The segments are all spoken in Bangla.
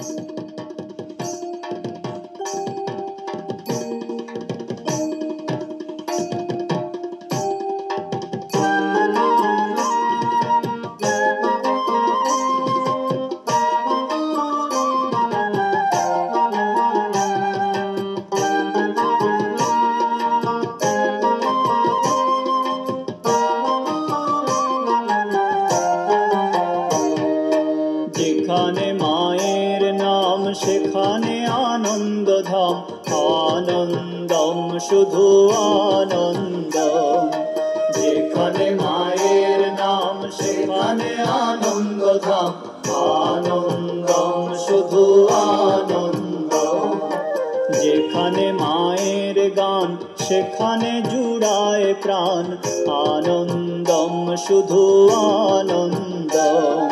যেখানে মায়ের নাম সেখানে আনন্দ ধাম, আনন্দম শুধু আনন্দম। যেখানে মায়ের নাম সেখানে আনন্দ ধাম, আনন্দম শুধু আনন্দম। যেখানে মায়ের গান সেখানে জুড়ায় প্রাণ, আনন্দম শুধু আনন্দম।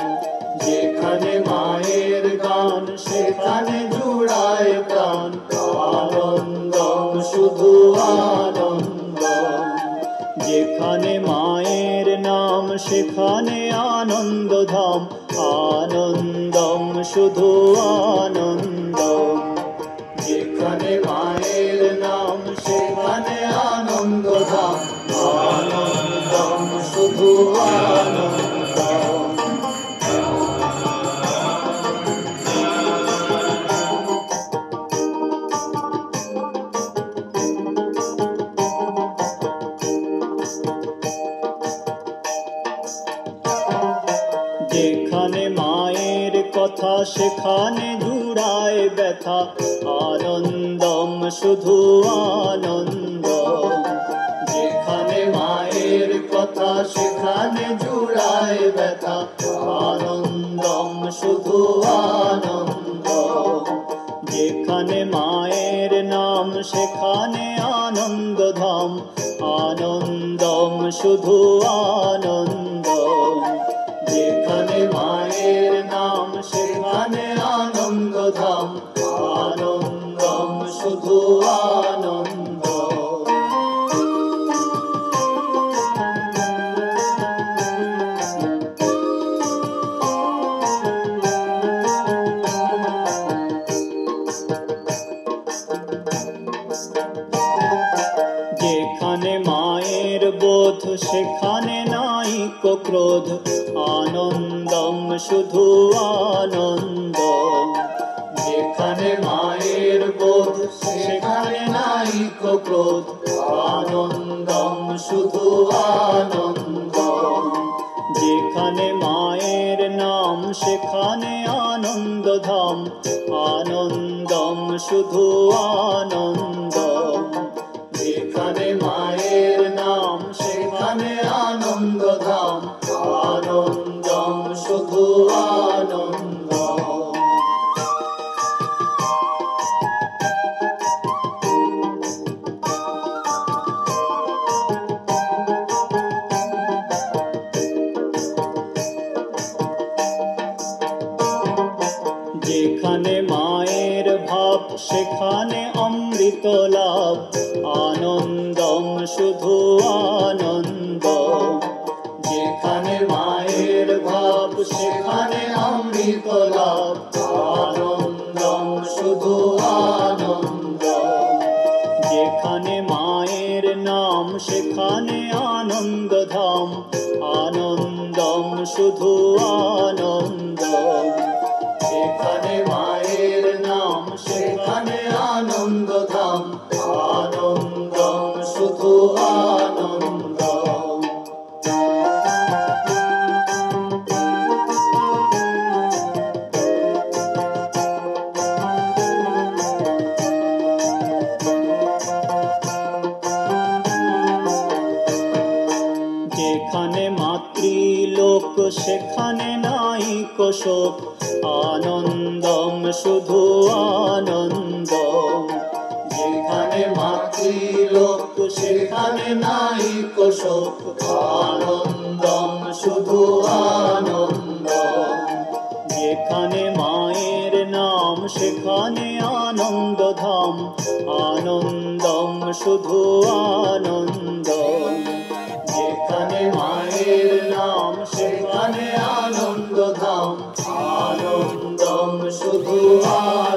যেখানে মায়ের গান সেখানে জুড়ায় প্রাণ, আনন্দম শুধু আনন্দম। যেখানে মায়ের নাম সেখানে আনন্দ ধাম, আনন্দম শুধু আনন্দম। যেখানে মায়ের নাম সেখানে আনন্দ ধাম, আনন্দম শুধু আনন্দম। যেখানে মায়ের কথা সেখানে জুড়ায় ব্যথা, আনন্দম শুধু আনন্দম। যেখানে মায়ের কথা সেখানে জুড়ায় ব্যথা, আনন্দম শুধু আনন্দম। যেখানে মায়ের নাম সেখানে আনন্দ ধাম, আনন্দম শুধু আনন্দম। যেখানে মায়ের নাম সেখানে আনন্দ ধাম, আনন্দম শুধু আনন্দম। যেখানে মায়ের বোধ সেখানে নাই কো ক্রোধ, আনন্দম শুধু আনন্দম। যেখানে মায়ের বোধ সেখানে নাই কো ক্রোধ, আনন্দম শুধু আনন্দম। যেখানে মায়ের নাম সেখানে আনন্দ ধাম, আনন্দম শুধু আনন্দম। যেখানে মায়ের নাম সেখানে আনন্দ ধাম, আনন্দম শুধু আনন্দম। যেখানে মায়ের ভাব সেখানে অমৃত লাভ, আনন্দম শুধু আনন্দম। যেখানে মায়ের ভাব সেখানে অমৃত লাভ, আনন্দম শুধু আনন্দম। যেখানে মায়ের নাম সেখানে আনন্দ ধাম, আনন্দম শুধু আনন্দম। যেখানে মায়ের নাম সেখানে আনন্দ ধাম, আনন্দম শুধু আনন্দম। যেখানে মাতৃলোক সেখানে নাই কো শোক, আনন্দম শুধু আনন্দম। যেখানে মাতৃলোক সেখানে নাই কো শোক, আনন্দম শুধু আনন্দম। যেখানে মায়ের নাম সেখানে আনন্দ ধাম, আনন্দম শুধু আনন্দম। যেখানে মায়ের নাম সেখানে আনন্দ ধাম, আনন্দম শুধু আনন্দ।